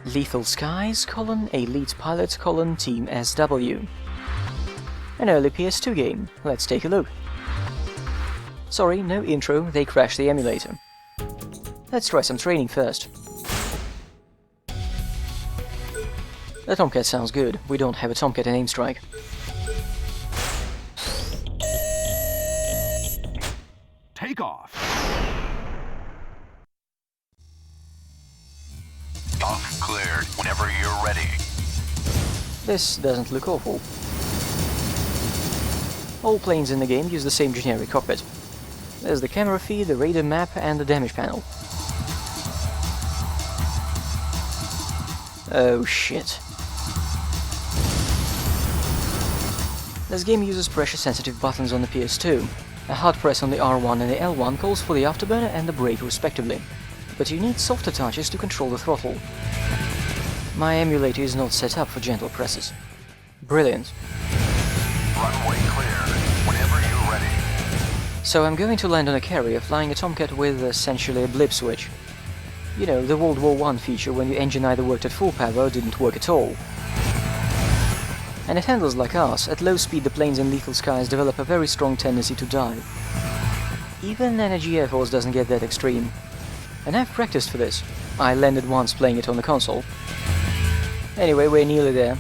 Lethal Skies, Elite Pilot, Team SW. An early PS2 game. Let's take a look. Sorry, no intro, they crashed the emulator. Let's try some training first. The Tomcat sounds good. We don't have a Tomcat in aimStrike. Take off. Off cleared whenever you're ready. This doesn't look awful. All planes in the game use the same generic cockpit. There's the camera feed, the radar map, and the damage panel. Oh shit. This game uses pressure-sensitive buttons on the PS2. A hard press on the R1 and the L1 calls for the afterburner and the brake respectively. But you need softer touches to control the throttle. My emulator is not set up for gentle presses. Brilliant. Runway clear whenever you're ready. So I'm going to land on a carrier flying a Tomcat with essentially a blip switch. You know, the World War I feature when your engine either worked at full power or didn't work at all. And it handles like ours. At low speed the planes in Lethal Skies develop a very strong tendency to dive. Even Energy Airforce doesn't get that extreme. And I've practiced for this. I landed once playing it on the console. Anyway, we're nearly there.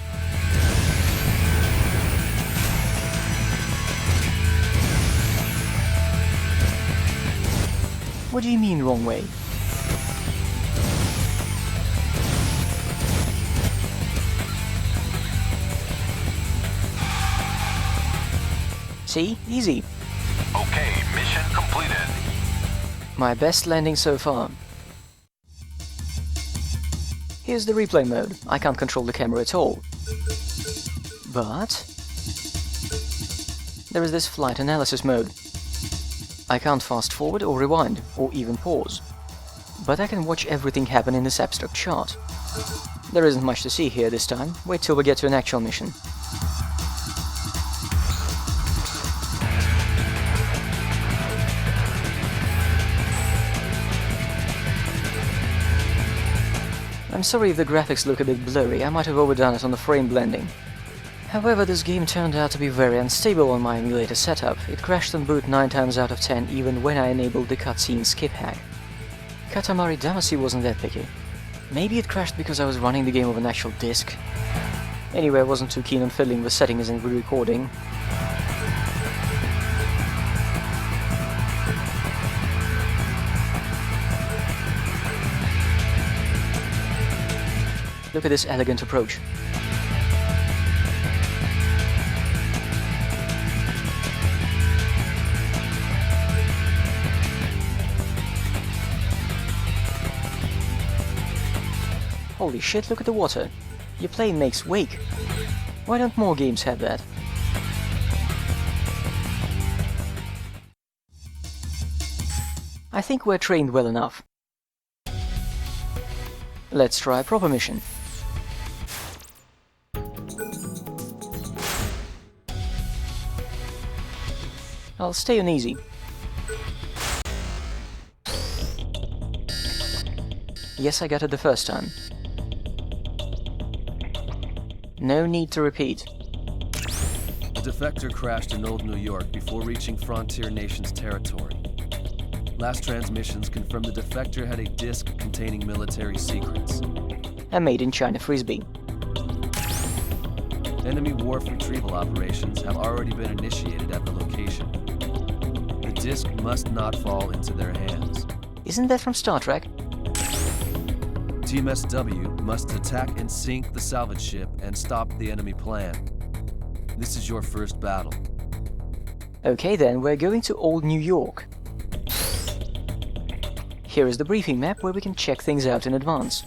What do you mean, wrong way? See? Easy. Okay, mission completed. My best landing so far. Here's the replay mode. I can't control the camera at all. But there is this flight analysis mode. I can't fast forward or rewind, or even pause. But I can watch everything happen in this abstract chart. There isn't much to see here this time. Wait till we get to an actual mission. I'm sorry if the graphics look a bit blurry, I might have overdone it on the frame blending. However, this game turned out to be very unstable on my emulator setup. It crashed on boot 9 times out of 10 even when I enabled the cutscene skip hack. Katamari Damacy wasn't that picky. Maybe it crashed because I was running the game over an actual disc. Anyway, I wasn't too keen on fiddling with settings and re-recording. Look at this elegant approach. Holy shit, look at the water. Your plane makes wake. Why don't more games have that? I think we're trained well enough. Let's try a proper mission. I'll stay on easy. Yes, I got it the first time. No need to repeat. The defector crashed in Old New York before reaching Frontier Nation's territory. Last transmissions confirmed the defector had a disk containing military secrets. A made-in-China frisbee. Enemy wharf retrieval operations have already been initiated at the location. The disk must not fall into their hands. Isn't that from Star Trek? Team SW must attack and sink the salvage ship and stop the enemy plan. This is your first battle. Okay then, we're going to Old New York. Here is the briefing map where we can check things out in advance.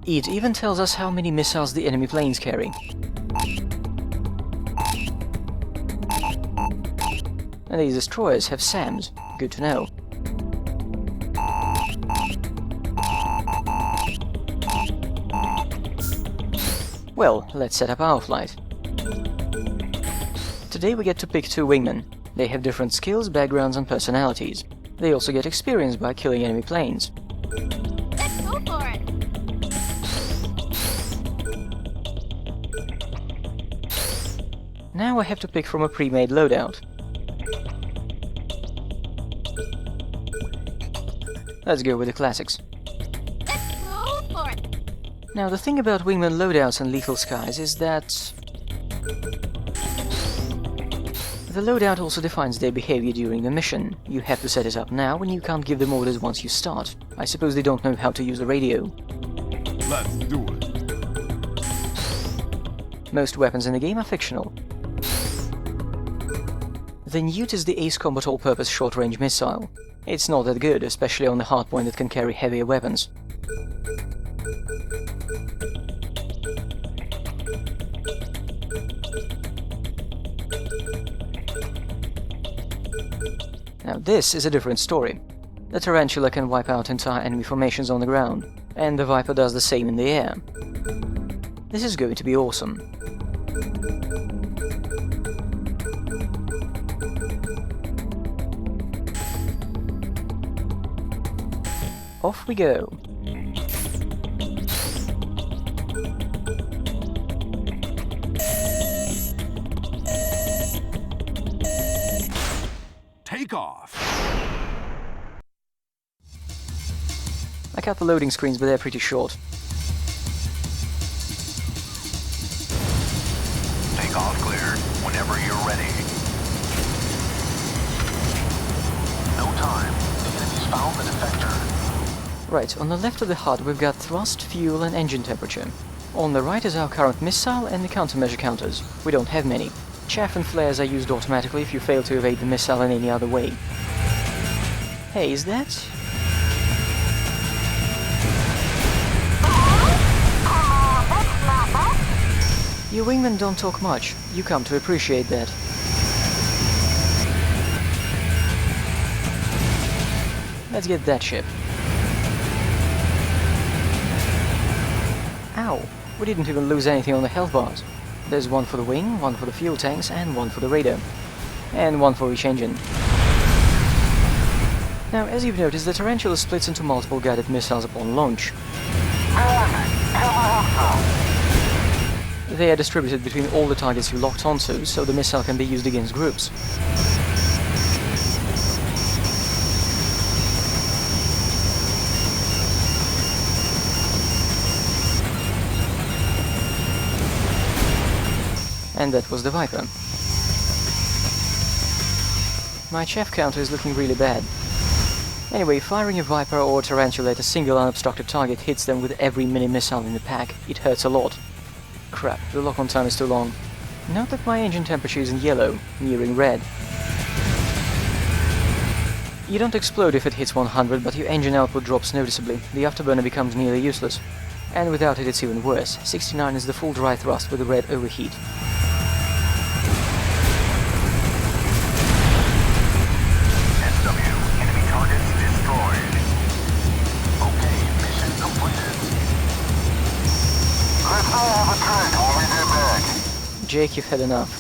It even tells us how many missiles the enemy planes carry. And these destroyers have SAMs. Good to know. Well, let's set up our flight. Today we get to pick 2 wingmen. They have different skills, backgrounds and personalities. They also get experience by killing enemy planes. Let's go for it! Now I have to pick from a pre-made loadout. Let's go with the classics. Let's go for it! Now the thing about wingman loadouts and Lethal Skies is that the loadout also defines their behavior during the mission. You have to set it up now and you can't give them orders once you start. I suppose they don't know how to use the radio. Let's do it. Most weapons in the game are fictional. The Newt is the Ace Combat all-purpose short-range missile. It's not that good, especially on the hardpoint that can carry heavier weapons. Now this is a different story. The Tarantula can wipe out entire enemy formations on the ground, and the Viper does the same in the air. This is going to be awesome. Off we go. Take off. I cut the loading screens, but they're pretty short. Take off cleared whenever you're ready. No time. The enemy's found the defector. Right, on the left of the HUD we've got thrust, fuel and engine temperature. On the right is our current missile and the countermeasure counters. We don't have many. Chaff and flares are used automatically if you fail to evade the missile in any other way. Hey, is that... Your wingmen don't talk much. You come to appreciate that. Let's get that ship. Ow! We didn't even lose anything on the health bars. There's one for the wing, one for the fuel tanks, and one for the radar. And one for each engine. Now, as you've noticed, the Tarantula splits into multiple guided missiles upon launch. They are distributed between all the targets you locked onto, so the missile can be used against groups. And that was the Viper. My chaff counter is looking really bad. Anyway, firing a Viper or Tarantula at a single unobstructed target hits them with every mini-missile in the pack. It hurts a lot. Crap, the lock-on time is too long. Note that my engine temperature is in yellow, nearing red. You don't explode if it hits 100, but your engine output drops noticeably. The afterburner becomes nearly useless. And without it it's even worse. 69 is the full dry thrust with a red overheat. Jake, you've had enough.